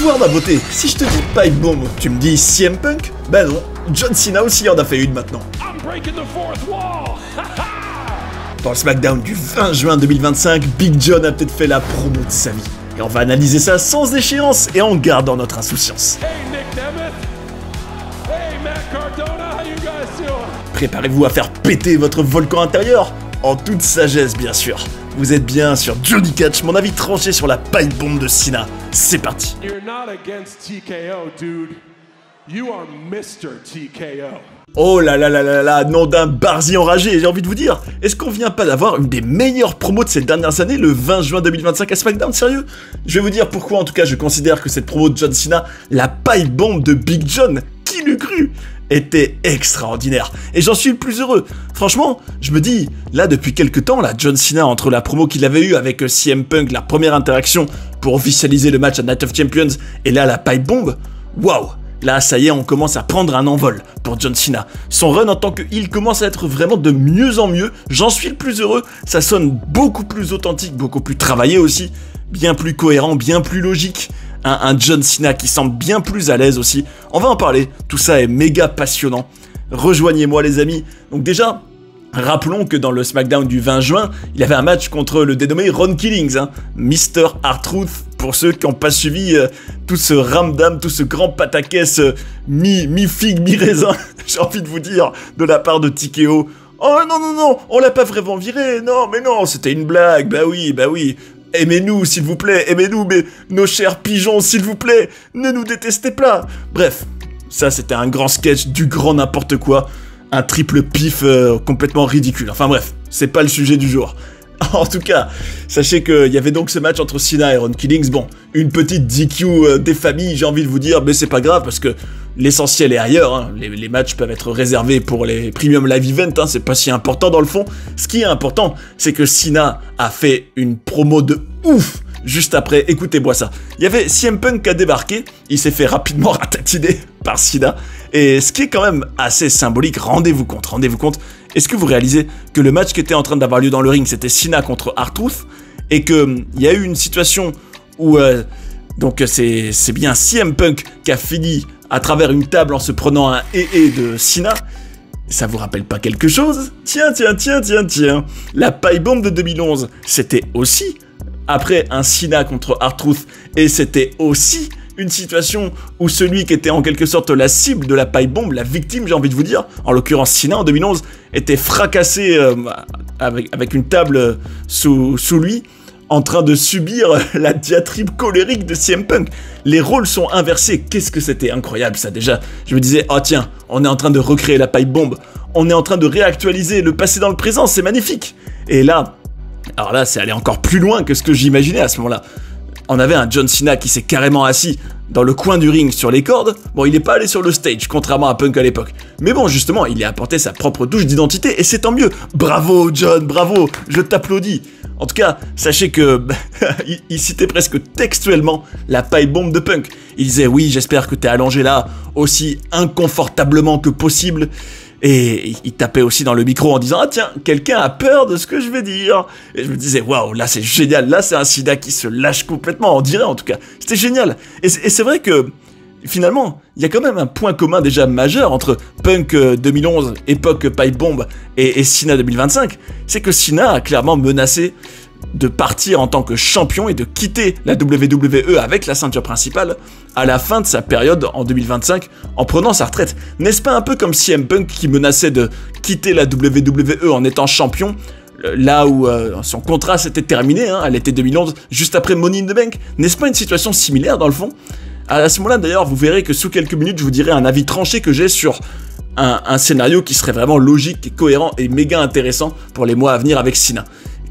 voir ma beauté, si je te dis pipe bomb, tu me dis CM Punk? Ben non, John Cena aussi en a fait une maintenant. Dans le SmackDown du 20 juin 2025, Big John a peut-être fait la promo de sa vie. Et on va analyser ça sans échéance et en gardant notre insouciance. Préparez-vous à faire péter votre volcan intérieur, en toute sagesse bien sûr. Vous êtes bien sur Johnny Catch, mon avis tranché sur la pipe bomb de Cena. C'est parti. Oh là là là là là, nom d'un barzi enragé, j'ai envie de vous dire. Est-ce qu'on vient pas d'avoir une des meilleures promos de ces dernières années, le 20 juin 2025 à SmackDown, sérieux? Je vais vous dire pourquoi, en tout cas, je considère que cette promo de John Cena, la pipe bomb de Big John, qui l'eût cru, était extraordinaire. Et j'en suis le plus heureux. Franchement, je me dis, là, depuis quelques temps, là, John Cena, entre la promo qu'il avait eue avec CM Punk, la première interaction pour officialiser le match à Night of Champions, et là, la pipe bomb, waouh! Là, ça y est, on commence à prendre un envol pour John Cena. Son run en tant que heel commence à être vraiment de mieux en mieux. J'en suis le plus heureux. Ça sonne beaucoup plus authentique, beaucoup plus travaillé aussi. Bien plus cohérent, bien plus logique. Un John Cena qui semble bien plus à l'aise aussi. On va en parler. Tout ça est méga passionnant. Rejoignez-moi les amis. Donc déjà, rappelons que dans le SmackDown du 20 juin, il y avait un match contre le dénommé Ron Killings, hein, Mr. R-Truth, pour ceux qui n'ont pas suivi tout ce ramdam, tout ce grand pataquès mi-figue, mi-raisin, j'ai envie de vous dire, de la part de TKO. Oh non, non, non, on l'a pas vraiment viré, non, mais non, c'était une blague, bah oui. Aimez-nous, s'il vous plaît, aimez-nous, mais nos chers pigeons, s'il vous plaît, ne nous détestez pas. Bref, ça c'était un grand sketch, du grand n'importe quoi. Un triple pif complètement ridicule. Enfin bref, c'est pas le sujet du jour. En tout cas, sachez qu'il y avait donc ce match entre Cena et Ron Killings. Bon, une petite DQ des familles, j'ai envie de vous dire, mais c'est pas grave parce que l'essentiel est ailleurs. Hein. Les matchs peuvent être réservés pour les premium live events, hein. C'est pas si important dans le fond. Ce qui est important, c'est que Cena a fait une promo de ouf. Juste après, écoutez-moi ça. Il y avait CM Punk qui a débarqué, il s'est fait rapidement ratatiner par Cena, et ce qui est quand même assez symbolique, rendez-vous compte, est-ce que vous réalisez que le match qui était en train d'avoir lieu dans le ring, c'était Cena contre R-Truth, et qu'il y a eu une situation où, donc c'est bien CM Punk qui a fini à travers une table en se prenant un de Cena. Ça vous rappelle pas quelque chose? Tiens, la pipe bomb de 2011, c'était aussi après un Cena contre R-Truth, et c'était aussi une situation où celui qui était en quelque sorte la cible de la pipe bomb, la victime, j'ai envie de vous dire, en l'occurrence Cena en 2011, était fracassé avec une table sous lui, en train de subir la diatribe colérique de CM Punk. Les rôles sont inversés, qu'est-ce que c'était incroyable ça déjà. Je me disais, oh tiens, on est en train de recréer la pipe bomb, on est en train de réactualiser le passé dans le présent, c'est magnifique. Et là, alors là, c'est aller encore plus loin que ce que j'imaginais à ce moment-là. On avait un John Cena qui s'est carrément assis dans le coin du ring sur les cordes. Bon, il n'est pas allé sur le stage, contrairement à Punk à l'époque. Mais bon, justement, il a apporté sa propre touche d'identité, et c'est tant mieux. Bravo, John, bravo, je t'applaudis. En tout cas, sachez que il citait presque textuellement la pipe bomb de Punk. Il disait, oui, j'espère que t'es allongé là aussi inconfortablement que possible. Et il tapait aussi dans le micro en disant « Ah tiens, quelqu'un a peur de ce que je vais dire !» Et je me disais « Waouh, là c'est génial, là c'est un Cena qui se lâche complètement, on dirait en tout cas. » C'était génial. Et c'est vrai que, finalement, il y a quand même un point commun déjà majeur entre Punk 2011, époque pipe bomb, et Cena 2025. C'est que Cena a clairement menacé de partir en tant que champion et de quitter la WWE avec la ceinture principale à la fin de sa période en 2025 en prenant sa retraite. N'est-ce pas un peu comme CM Punk qui menaçait de quitter la WWE en étant champion là où son contrat s'était terminé à l'été 2011, juste après Money in the Bank? N'est-ce pas une situation similaire dans le fond? À ce moment-là d'ailleurs, vous verrez que sous quelques minutes, je vous dirai un avis tranché que j'ai sur un scénario qui serait vraiment logique et cohérent et méga intéressant pour les mois à venir avec Cena,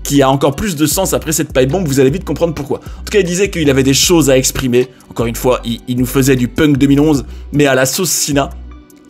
qui a encore plus de sens après cette pipe bomb, vous allez vite comprendre pourquoi. En tout cas, il disait qu'il avait des choses à exprimer. Encore une fois, il nous faisait du Punk 2011, mais à la sauce Cena.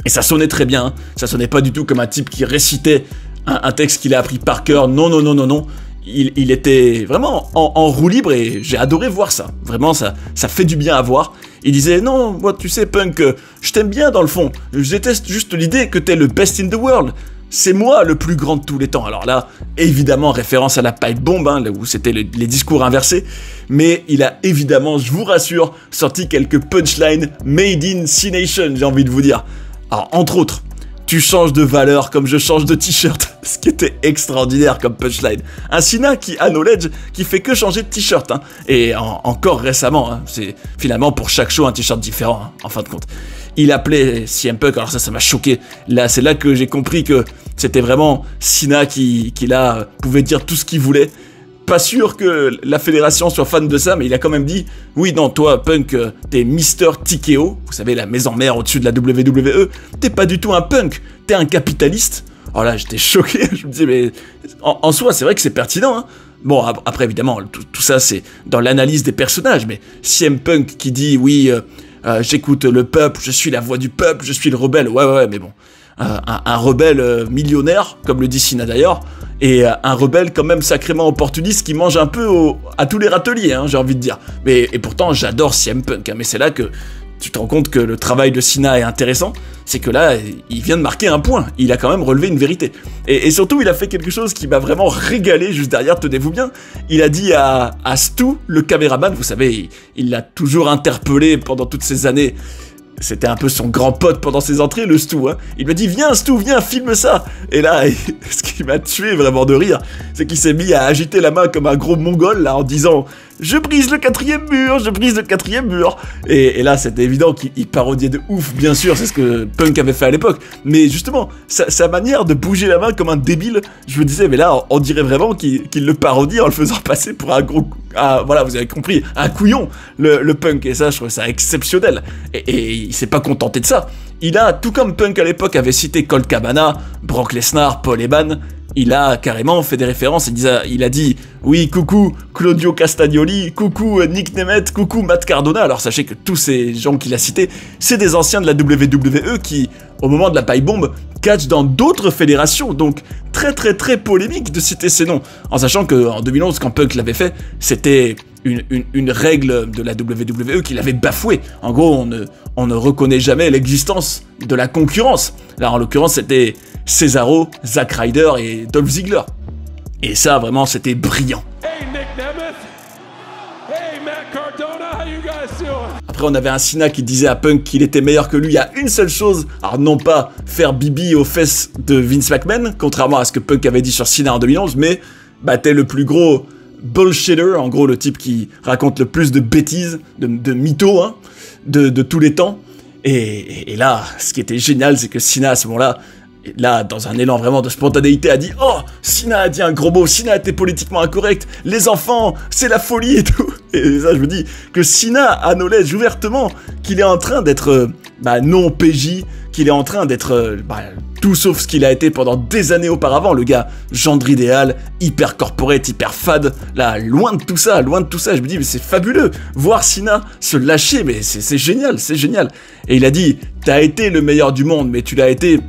Et ça sonnait très bien, hein. Ça sonnait pas du tout comme un type qui récitait un texte qu'il a appris par cœur. Non. Il était vraiment en roue libre et j'ai adoré voir ça. Vraiment, ça fait du bien à voir. Il disait, non, moi, tu sais, Punk, je t'aime bien dans le fond. Je déteste juste l'idée que t'es le best in the world. c'est moi le plus grand de tous les temps. Alors là, évidemment, référence à la pipe bomb, hein, où c'était les discours inversés, mais il a évidemment, je vous rassure, sorti quelques punchlines made in C-Nation, j'ai envie de vous dire. Alors, entre autres, tu changes de valeur comme je change de t-shirt, ce qui était extraordinaire comme punchline. Un Cena qui, à knowledge, qui fait que changer de t-shirt, hein, et encore récemment, hein, c'est finalement pour chaque show un t-shirt différent, hein, en fin de compte. Il appelait CM Punk, alors ça m'a choqué. Là, c'est là que j'ai compris que c'était vraiment Cena qui là, pouvait dire tout ce qu'il voulait. Pas sûr que la fédération soit fan de ça, mais il a quand même dit « Oui, non, toi, Punk, t'es Mister TKO, vous savez, la maison mère au-dessus de la WWE, t'es pas du tout un punk, t'es un capitaliste. » Alors là, j'étais choqué, je me disais « Mais en soi, c'est vrai que c'est pertinent, hein. » Bon, après, évidemment, tout ça, c'est dans l'analyse des personnages, mais CM Punk qui dit « Oui, j'écoute le peuple, je suis la voix du peuple, je suis le rebelle. » Ouais, mais bon. Un rebelle millionnaire, comme le dit Cena d'ailleurs, et un rebelle quand même sacrément opportuniste qui mange un peu à tous les râteliers, hein, j'ai envie de dire. Et pourtant, j'adore CM Punk, hein, mais c'est là que tu te rends compte que le travail de Cena est intéressant, c'est que là, il vient de marquer un point, il a quand même relevé une vérité. Et surtout, il a fait quelque chose qui m'a vraiment régalé juste derrière, tenez-vous bien. Il a dit à Stu, le caméraman, vous savez, il l'a toujours interpellé pendant toutes ces années. C'était un peu son grand pote pendant ses entrées, le Stu, hein. Il m'a dit « Viens Stu, viens, filme ça !» Et là, ce qui m'a tué vraiment de rire, c'est qu'il s'est mis à agiter la main comme un gros mongol, là, en disant « Je brise le 4e mur, je brise le 4e mur !» Et là, c'était évident qu'il parodiait de ouf, bien sûr, c'est ce que Punk avait fait à l'époque. Mais justement, sa manière de bouger la main comme un débile, je me disais, mais là, on dirait vraiment qu'il le parodie en le faisant passer pour un gros... voilà, vous avez compris, un couillon, le Punk, et ça, je trouve ça exceptionnel. Et il s'est pas contenté de ça. Il a, tout comme Punk à l'époque avait cité Colt Cabana, Brock Lesnar, Paul Heyman, il a carrément fait des références, il a dit « Oui, coucou Claudio Castagnoli, coucou Nick Nemeth, coucou Matt Cardona ». Alors sachez que tous ces gens qu'il a cités, c'est des anciens de la WWE qui, au moment de la pipe bomb, catchent dans d'autres fédérations, donc très polémique de citer ces noms. En sachant qu'en 2011, quand Punk l'avait fait, c'était une règle de la WWE qu'il avait bafouée. En gros, on ne reconnaît jamais l'existence de la concurrence. Là, en l'occurrence, c'était Cesaro, Zack Ryder et Dolph Ziggler. Et ça, vraiment, c'était brillant. Hey, Nick Nemeth. Hey, Matt Cardona, how you guys doing? Après, on avait un Cena qui disait à Punk qu'il était meilleur que lui à une seule chose. Alors, non pas faire bibi aux fesses de Vince McMahon, contrairement à ce que Punk avait dit sur Cena en 2011, mais t'es le plus gros bullshitter, en gros le type qui raconte le plus de bêtises, de mythos, hein, de tous les temps. Et là, ce qui était génial, c'est que Cena à ce moment-là, là, dans un élan vraiment de spontanéité, a dit « Oh, Cena a dit un gros mot, Cena était politiquement incorrect, les enfants, c'est la folie et tout !» Et ça, je me dis que Cena acknowledge ouvertement qu'il est en train d'être non PJ, qu'il est en train d'être tout sauf ce qu'il a été pendant des années auparavant, le gars gendre idéal, hyper corporate, hyper fade, là, loin de tout ça, je me dis, mais c'est fabuleux, voir Cena se lâcher, mais c'est génial, c'est génial. Et il a dit, t'as été le meilleur du monde, mais tu l'as été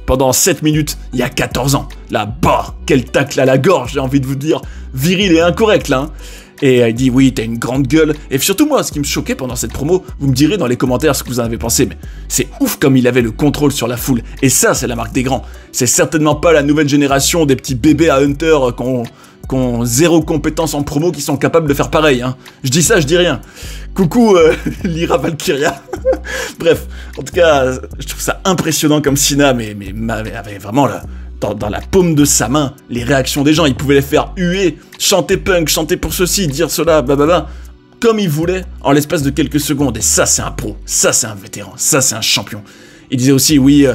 pendant 7 minutes, il y a 14 ans. Là, quel tacle à la gorge, j'ai envie de vous dire, viril et incorrect, là, hein. Et il dit, oui, t'as une grande gueule. Et surtout, moi, ce qui me choquait pendant cette promo, vous me direz dans les commentaires ce que vous en avez pensé, mais c'est ouf comme il avait le contrôle sur la foule. Et ça, c'est la marque des grands. C'est certainement pas la nouvelle génération des petits bébés à Hunter qui ont zéro compétence en promo qui sont capables de faire pareil, hein. Je dis ça, je dis rien. Coucou, Lyra Valkyria. Bref, en tout cas, je trouve ça impressionnant comme Cena, mais avait vraiment dans la paume de sa main, les réactions des gens, il pouvait les faire huer, chanter Punk, chanter pour ceci, dire cela, blablabla, comme il voulait, en l'espace de quelques secondes. Et ça, c'est un pro, ça, c'est un vétéran, ça, c'est un champion. Il disait aussi, oui,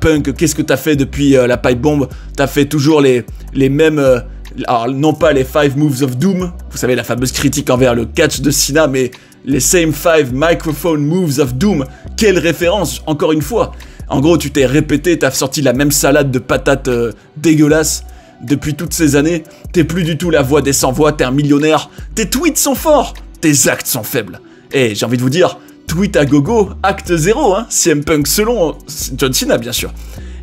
Punk, qu'est-ce que t'as fait depuis la pipe bomb? T'as fait toujours les mêmes... alors, non pas les 5 moves of doom, vous savez, la fameuse critique envers le catch de Cena, mais les same 5 microphone moves of doom. Quelle référence, encore une fois. En gros, tu t'es répété, t'as sorti la même salade de patates dégueulasse depuis toutes ces années. T'es plus du tout la voix des sans-voix, t'es un millionnaire. Tes tweets sont forts, tes actes sont faibles. Et j'ai envie de vous dire, tweet à gogo, acte 0, hein, CM Punk selon John Cena, bien sûr.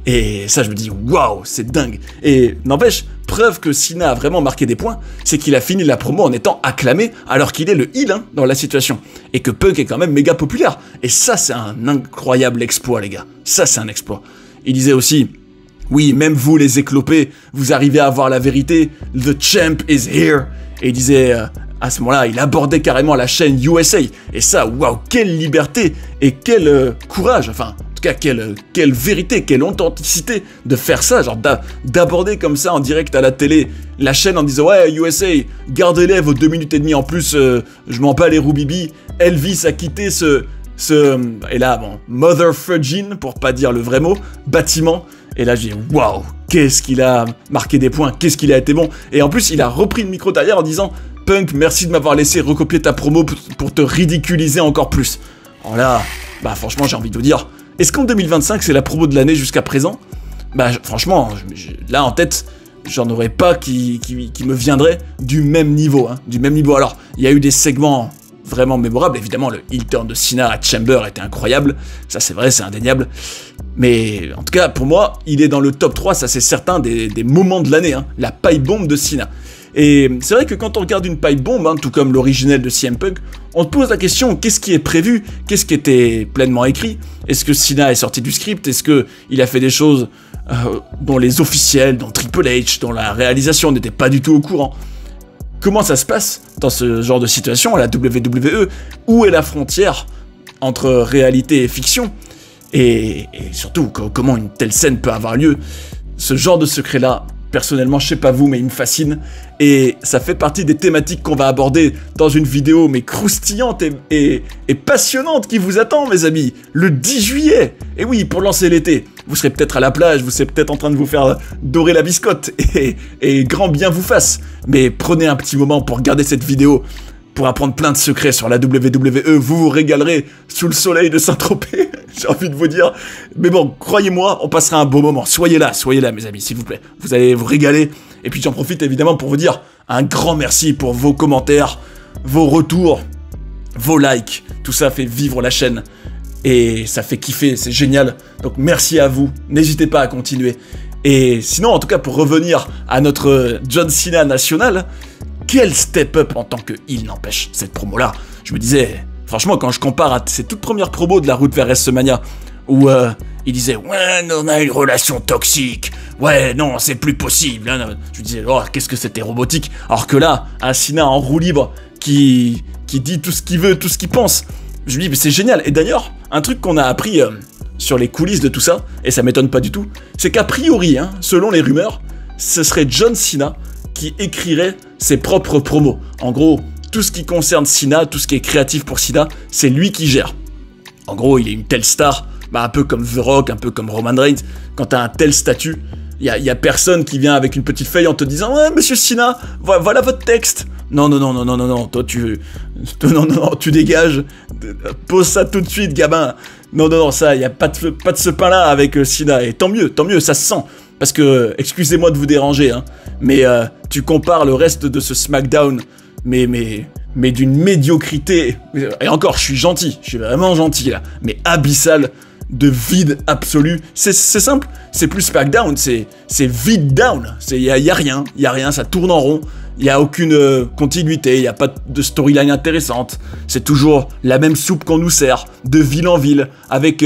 Et ça, je me dis, waouh, c'est dingue. Et n'empêche, preuve que Cena a vraiment marqué des points, c'est qu'il a fini la promo en étant acclamé, alors qu'il est le heel, hein, dans la situation. Et que Punk est quand même méga populaire. Et ça, c'est un incroyable exploit, les gars. Ça, c'est un exploit. Il disait aussi, Oui, même vous les éclopés, vous arrivez à voir la vérité, the champ is here. Et il disait, à ce moment-là, il abordait carrément la chaîne USA. Et ça, waouh, quelle liberté et quel courage, enfin, en tout cas, quelle vérité, quelle authenticité de faire ça, genre d'aborder comme ça en direct à la télé la chaîne en disant, ouais, USA, gardez-les vos 2 minutes et demie en plus, je m'en bats les roubibi, Elvis a quitté et là, bon, Mother Virgin, pour pas dire le vrai mot, bâtiment. Et là, j'ai dit, waouh, qu'est-ce qu'il a marqué des points, qu'est-ce qu'il a été bon. Et en plus, il a repris le micro derrière en disant, Punk, merci de m'avoir laissé recopier ta promo pour te ridiculiser encore plus. Alors là, bah franchement, j'ai envie de vous dire, est-ce qu'en 2025, c'est la promo de l'année jusqu'à présent? Bah franchement, là en tête, j'en aurais pas qui me viendrait du même niveau, hein, du même niveau. Alors, il y a eu des segments vraiment mémorable. Évidemment, le heel turn de Cena à Chamber était incroyable. Ça, c'est vrai, c'est indéniable. Mais en tout cas, pour moi, il est dans le top 3, ça c'est certain, des moments de l'année. Hein, la pipe bomb de Cena. Et c'est vrai que quand on regarde une pipe bomb, hein, tout comme l'originel de CM Punk, on se pose la question, qu'est-ce qui est prévu? Qu'est-ce qui était pleinement écrit? Est-ce que Cena est sorti du script? Est-ce qu'il a fait des choses dont les officiels, dont Triple H, dont la réalisation n'était pas du tout au courant? Comment ça se passe dans ce genre de situation à la WWE? Où est la frontière entre réalité et fiction? Et surtout, comment une telle scène peut avoir lieu? Ce genre de secret-là, personnellement, je sais pas vous, mais il me fascine. Et ça fait partie des thématiques qu'on va aborder dans une vidéo, mais croustillante et passionnante qui vous attend, mes amis, le 10 juillet. Et oui, pour lancer l'été. Vous serez peut-être à la plage, vous serez peut-être en train de vous faire dorer la biscotte, et grand bien vous fasse. Mais prenez un petit moment pour regarder cette vidéo, pour apprendre plein de secrets sur la WWE, vous vous régalerez sous le soleil de Saint-Tropez, j'ai envie de vous dire. Mais bon, croyez-moi, on passera un beau moment. Soyez là, mes amis, s'il vous plaît. Vous allez vous régaler. Et puis j'en profite évidemment pour vous dire un grand merci pour vos commentaires, vos retours, vos likes. Tout ça fait vivre la chaîne. Et ça fait kiffer, c'est génial. Donc merci à vous, n'hésitez pas à continuer. Et sinon, en tout cas, pour revenir à notre John Cena national, quel step-up en tant que heel, n'empêche, cette promo-là. Je me disais, franchement, quand je compare à ses toutes premières promos de la route vers WrestleMania, où il disait, ouais, on a une relation toxique, ouais, non, c'est plus possible. Je me disais, oh, qu'est-ce que c'était robotique. Alors que là, un Cena en roue libre qui dit tout ce qu'il veut, tout ce qu'il pense. Je me dis, mais c'est génial. Et d'ailleurs, un truc qu'on a appris sur les coulisses de tout ça, et ça m'étonne pas du tout, c'est qu'a priori, hein, selon les rumeurs, ce serait John Cena qui écrirait ses propres promos. En gros, tout ce qui concerne Cena, tout ce qui est créatif pour Cena, c'est lui qui gère. En gros, il est une telle star, bah, un peu comme The Rock, un peu comme Roman Reigns. Quand t'as un tel statut, il y a personne qui vient avec une petite feuille en te disant « Ouais, monsieur Cena, voilà votre texte !» Non, toi tu dégages, pose ça tout de suite, gamin. Non, ça, il n'y a pas de ce pain-là avec Cena, et tant mieux, ça se sent. Parce que, excusez-moi de vous déranger, hein, mais tu compares le reste de ce SmackDown, mais d'une médiocrité, et encore, je suis vraiment gentil là, mais abyssal, de vide absolu. C'est simple, c'est plus SmackDown, c'est vide down, il y a rien, ça tourne en rond, il n'y a aucune continuité, il n'y a pas de storyline intéressante, c'est toujours la même soupe qu'on nous sert, de ville en ville, avec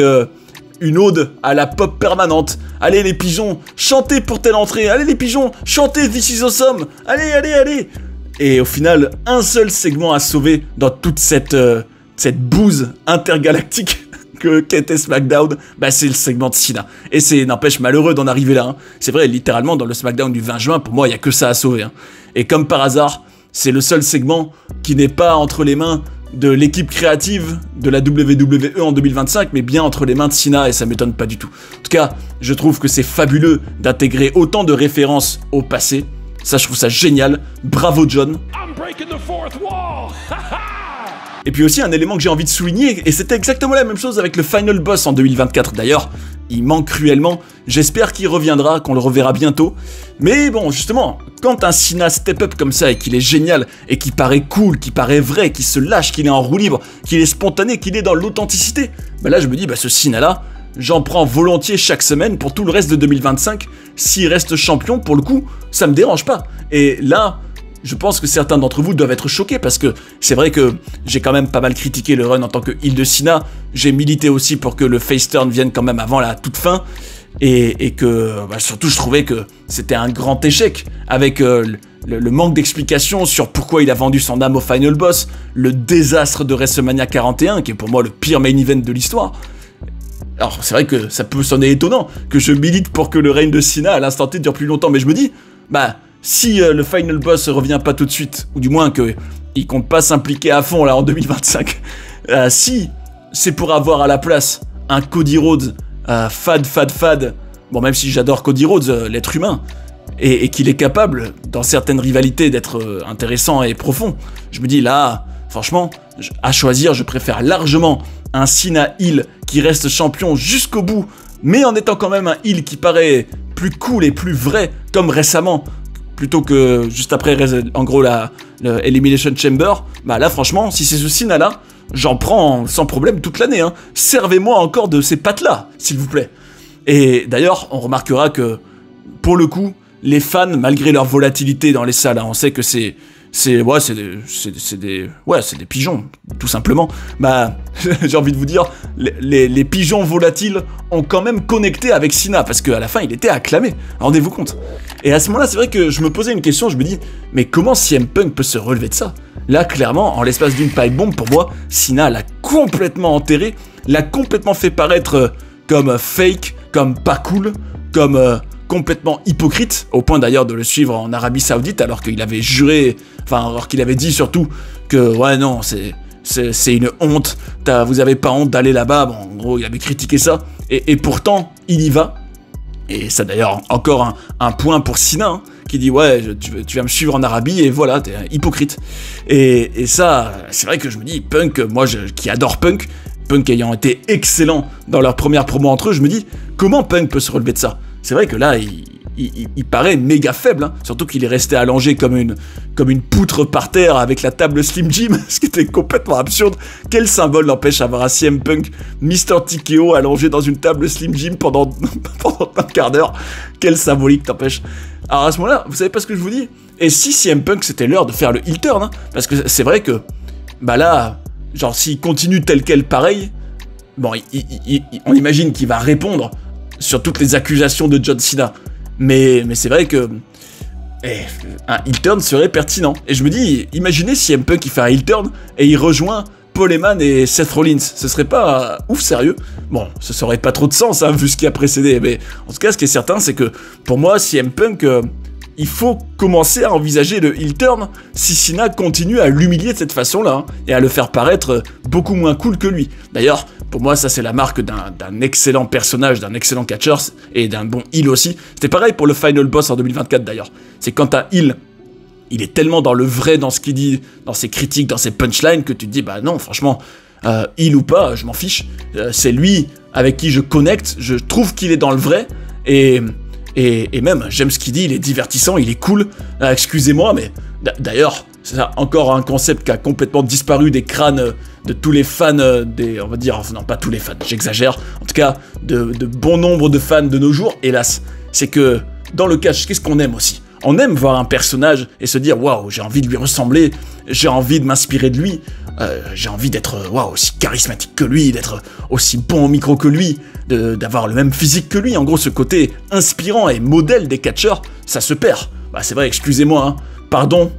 une ode à la pop permanente. Allez les pigeons, chantez pour telle entrée, allez les pigeons, chantez This is awesome, allez. Et au final, un seul segment à sauver dans toute cette bouse intergalactique qu'était SmackDown, bah c'est le segment de Cena. Et c'est, n'empêche, malheureux d'en arriver là. Hein. C'est vrai, littéralement, dans le SmackDown du 20 juin, pour moi, il n'y a que ça à sauver. Hein. Et comme par hasard, c'est le seul segment qui n'est pas entre les mains de l'équipe créative de la WWE en 2025, mais bien entre les mains de Cena, et ça m'étonne pas du tout. En tout cas, je trouve que c'est fabuleux d'intégrer autant de références au passé. Ça, je trouve ça génial. Bravo, John. Et puis aussi un élément que j'ai envie de souligner, et c'était exactement la même chose avec le Final Boss en 2024 d'ailleurs, il manque cruellement, j'espère qu'il reviendra, qu'on le reverra bientôt, mais bon justement, quand un Cena step up comme ça et qu'il est génial, et qu'il paraît cool, qu'il paraît vrai, qu'il se lâche, qu'il est en roue libre, qu'il est spontané, qu'il est dans l'authenticité, bah là je me dis, bah ce Cena là, j'en prends volontiers chaque semaine pour tout le reste de 2025, s'il reste champion, pour le coup, ça me dérange pas, et là... Je pense que certains d'entre vous doivent être choqués parce que c'est vrai que j'ai quand même pas mal critiqué le run en tant que heel de Cena. J'ai milité aussi pour que le face turn vienne quand même avant la toute fin. et que surtout je trouvais que c'était un grand échec avec le manque d'explications sur pourquoi il a vendu son âme au Final Boss, le désastre de WrestleMania 41 qui est pour moi le pire main event de l'histoire. Alors c'est vrai que ça peut sonner étonnant que je milite pour que le règne de Cena à l'instant T dure plus longtemps, mais je me dis, si le Final Boss revient pas tout de suite, ou du moins qu'il compte pas s'impliquer à fond là en 2025, si c'est pour avoir à la place un Cody Rhodes fade, bon même si j'adore Cody Rhodes, l'être humain, et qu'il est capable, dans certaines rivalités, d'être intéressant et profond, je me dis là, franchement, à choisir, je préfère largement un Cena heel qui reste champion jusqu'au bout, mais en étant quand même un heel qui paraît plus cool et plus vrai, comme récemment, plutôt que juste après, en gros, le Elimination Chamber. Là, franchement, si c'est ce Cena-là, j'en prends sans problème toute l'année. Hein. Servez-moi encore de ces pattes-là, s'il vous plaît. Et d'ailleurs, on remarquera que, pour le coup, les fans, malgré leur volatilité dans les salles, hein, on sait que c'est des pigeons, tout simplement. J'ai envie de vous dire, les pigeons volatiles ont quand même connecté avec Cena, parce qu'à la fin, il était acclamé. Rendez-vous compte. Et à ce moment-là, c'est vrai que je me posais une question, je me dis, mais comment CM Punk peut se relever de ça? Là, clairement, en l'espace d'une pipe bomb, pour moi, Cena l'a complètement enterré, l'a complètement fait paraître comme fake, comme pas cool, comme complètement hypocrite, au point d'ailleurs de le suivre en Arabie Saoudite, alors qu'il avait juré, alors qu'il avait dit surtout que, ouais, non, c'est une honte, vous avez pas honte d'aller là-bas, bon, en gros, il avait critiqué ça, et pourtant, il y va. Et ça d'ailleurs, encore un point pour Cena, hein, qui dit, ouais, tu vas me suivre en Arabie, et voilà, t'es hypocrite. Et ça, c'est vrai que je me dis, Punk, moi, qui adore Punk ayant été excellent dans leur première promo entre eux, je me dis, comment Punk peut se relever de ça? C'est vrai que là, il paraît méga faible, hein, surtout qu'il est resté allongé comme une poutre par terre avec la table Slim Jim, ce qui était complètement absurde. Quel symbole n'empêche d'avoir un CM Punk, Mr. TKO allongé dans une table Slim Jim pendant un quart d'heure? Quelle symbolique t'empêche? Alors à ce moment-là, vous savez pas ce que je vous dis? Et si CM Punk c'était l'heure de faire le heel turn, hein, parce que c'est vrai que, là, genre s'il continue tel quel pareil, bon, on imagine qu'il va répondre sur toutes les accusations de John Cena. Mais c'est vrai que un heel turn serait pertinent. Et je me dis, imaginez si CM Punk il fait un heel turn et il rejoint Paul Heyman et Seth Rollins. Ce serait pas ouf sérieux? Bon, ce serait pas trop de sens, hein, vu ce qui a précédé. Mais en tout cas, ce qui est certain, c'est que pour moi, CM Punk, il faut commencer à envisager le heel turn si Cena continue à l'humilier de cette façon-là, hein, et à le faire paraître beaucoup moins cool que lui. D'ailleurs, pour moi, ça c'est la marque d'un excellent personnage, d'un excellent catcheur et d'un bon heel aussi. C'était pareil pour le Final Boss en 2024 d'ailleurs. C'est quand un heel, il est tellement dans le vrai, dans ce qu'il dit, dans ses critiques, dans ses punchlines, que tu te dis, non, franchement, heel ou pas, je m'en fiche. C'est lui avec qui je connecte, je trouve qu'il est dans le vrai, et même, j'aime ce qu'il dit, il est divertissant, il est cool. Excusez-moi, mais d'ailleurs, c'est encore un concept qui a complètement disparu des crânes de tous les fans, on va dire, non pas tous les fans, j'exagère, en tout cas, de bon nombre de fans de nos jours, hélas. C'est que, dans le catch, qu'est-ce qu'on aime aussi? On aime voir un personnage et se dire, waouh, j'ai envie de lui ressembler, j'ai envie de m'inspirer de lui, j'ai envie d'être aussi charismatique que lui, d'être aussi bon au micro que lui, d'avoir le même physique que lui. En gros, ce côté inspirant et modèle des catcheurs, ça se perd. C'est vrai, excusez-moi, hein, pardon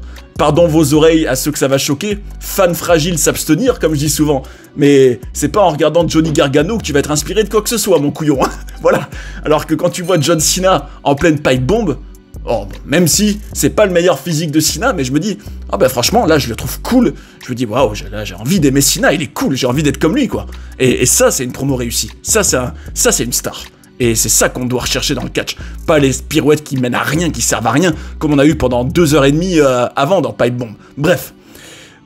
vos oreilles à ceux que ça va choquer, fans fragiles s'abstenir, comme je dis souvent, mais c'est pas en regardant Johnny Gargano que tu vas être inspiré de quoi que ce soit, mon couillon, hein. Voilà. Alors que quand tu vois John Cena en pleine pipe bomb, même si c'est pas le meilleur physique de Cena, mais je me dis, franchement, là, je le trouve cool. Je me dis, waouh, j'ai envie d'aimer Cena, il est cool, j'ai envie d'être comme lui, quoi. Et ça, c'est une promo réussie. Ça, c'est une star. Et c'est ça qu'on doit rechercher dans le catch. Pas les pirouettes qui mènent à rien, qui servent à rien, comme on a eu pendant 2h30 avant dans Pipe Bomb. Bref.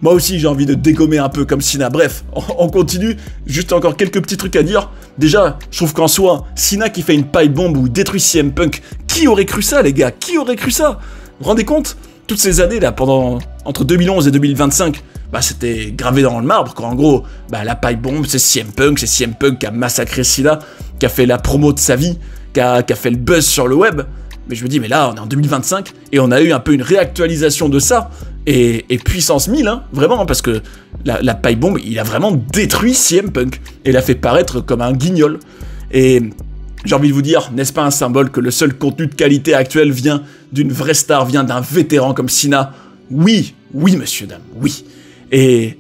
Moi aussi, j'ai envie de dégommer un peu comme Cena. Bref, on continue. Juste encore quelques petits trucs à dire. Déjà, je trouve qu'en soi, Cena qui fait une pipe bomb où il détruit CM Punk, qui aurait cru ça, les gars? Qui aurait cru ça? Vous vous rendez compte? Toutes ces années, là, entre 2011 et 2025, c'était gravé dans le marbre, quoi. En gros, la pipe bomb, c'est CM Punk qui a massacré Cena, qui a fait la promo de sa vie, qui a fait le buzz sur le web. Mais je me dis, mais là, on est en 2025, et on a eu un peu une réactualisation de ça, et puissance 1000, hein, vraiment, parce que la pipe bomb, il a vraiment détruit CM Punk, et l'a fait paraître comme un guignol. Et j'ai envie de vous dire, n'est-ce pas un symbole que le seul contenu de qualité actuel vient d'une vraie star, vient d'un vétéran comme Cena? Oui, oui messieurs, dames, oui. Et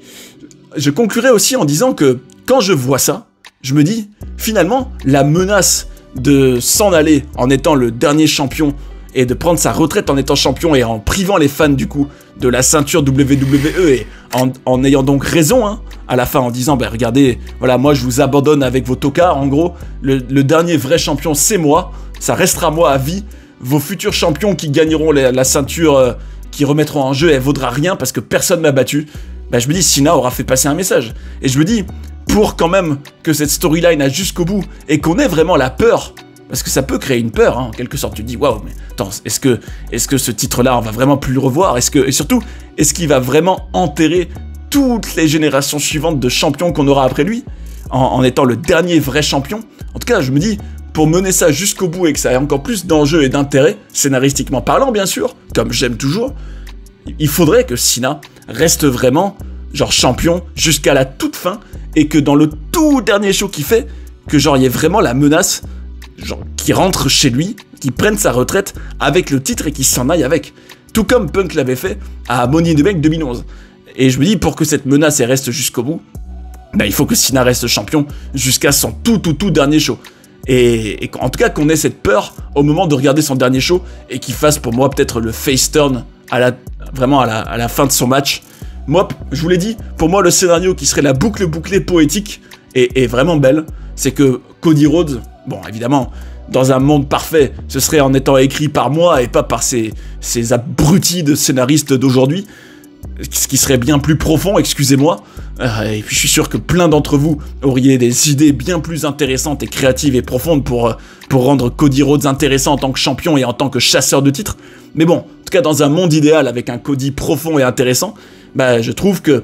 je conclurai aussi en disant que quand je vois ça, je me dis, finalement, la menace de s'en aller en étant le dernier champion et de prendre sa retraite en étant champion et en privant les fans du coup de la ceinture WWE et en ayant donc raison hein, à la fin en disant bah regardez, voilà moi je vous abandonne avec vos tocards, en gros le dernier vrai champion c'est moi, ça restera moi à vie, vos futurs champions qui gagneront la ceinture qui remettront en jeu elle vaudra rien parce que personne m'a battu. Bah je me dis Cena aura fait passer un message et je me dis pour quand même que cette storyline aille jusqu'au bout et qu'on ait vraiment la peur. Parce que ça peut créer une peur, hein, en quelque sorte. Tu te dis, waouh, mais attends, est-ce que ce titre-là, on va vraiment plus le revoir? Et surtout, est-ce qu'il va vraiment enterrer toutes les générations suivantes de champions qu'on aura après lui, en étant le dernier vrai champion? En tout cas, je me dis, pour mener ça jusqu'au bout et que ça ait encore plus d'enjeux et d'intérêt, scénaristiquement parlant, bien sûr, comme j'aime toujours, il faudrait que Cena reste vraiment, genre, champion jusqu'à la toute fin, et que dans le tout dernier show qu'il fait, que genre, il y ait vraiment la menace genre qui rentre chez lui, qui prenne sa retraite avec le titre et qui s'en aille avec. Tout comme Punk l'avait fait à Money in the Bank 2011. Et je me dis, pour que cette menace elle reste jusqu'au bout, bah, il faut que Cena reste champion jusqu'à son tout dernier show. Et en tout cas qu'on ait cette peur au moment de regarder son dernier show et qu'il fasse pour moi peut-être le face turn vraiment à la fin de son match. Moi, je vous l'ai dit, pour moi le scénario qui serait la boucle bouclée poétique est vraiment belle. C'est que Cody Rhodes, bon évidemment, dans un monde parfait, ce serait en étant écrit par moi et pas par ces abrutis de scénaristes d'aujourd'hui, ce qui serait bien plus profond, excusez-moi, et puis je suis sûr que plein d'entre vous auriez des idées bien plus intéressantes et créatives et profondes pour rendre Cody Rhodes intéressant en tant que champion et en tant que chasseur de titres, mais bon, en tout cas dans un monde idéal avec un Cody profond et intéressant, bah je trouve que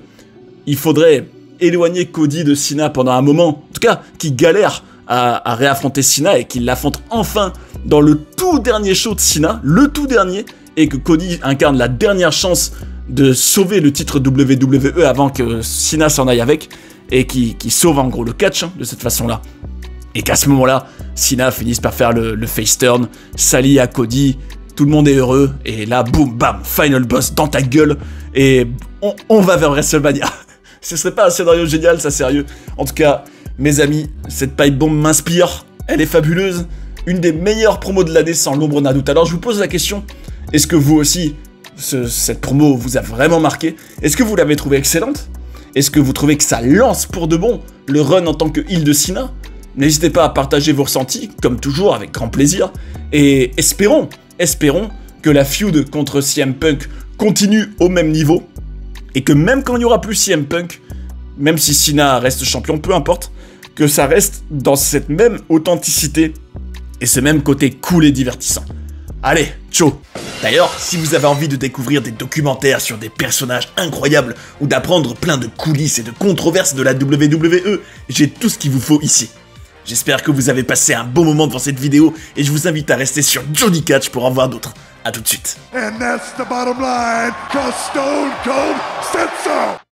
il faudrait éloigner Cody de Cena pendant un moment, en tout cas, qui galère à réaffronter Cena et qu'il l'affronte enfin dans le tout dernier show de Cena, le tout dernier, et que Cody incarne la dernière chance de sauver le titre WWE avant que Cena s'en aille avec, et qui sauve en gros le catch hein, de cette façon-là. Et qu'à ce moment-là, Cena finisse par faire le face turn, s'allie à Cody, tout le monde est heureux, et là, boum, bam, final boss dans ta gueule, et on va vers WrestleMania. Ce serait pas un scénario génial, ça, sérieux. En tout cas, mes amis, cette pipe bomb m'inspire. Elle est fabuleuse. Une des meilleures promos de l'année, sans l'ombre d'un doute. Alors, je vous pose la question. Est-ce que vous aussi, cette promo vous a vraiment marqué? Est-ce que vous l'avez trouvée excellente? Est-ce que vous trouvez que ça lance pour de bon le run en tant que heel de Cena? N'hésitez pas à partager vos ressentis, comme toujours, avec grand plaisir. Et espérons que la feud contre CM Punk continue au même niveau. Et que même quand il n'y aura plus CM Punk, même si Cena reste champion, peu importe, que ça reste dans cette même authenticité et ce même côté cool et divertissant. Allez, ciao! D'ailleurs, si vous avez envie de découvrir des documentaires sur des personnages incroyables ou d'apprendre plein de coulisses et de controverses de la WWE, j'ai tout ce qu'il vous faut ici. J'espère que vous avez passé un bon moment devant cette vidéo et je vous invite à rester sur Johnny Catch pour en voir d'autres. A tout de suite. And that's the bottom line, 'cause Stone Cold said so.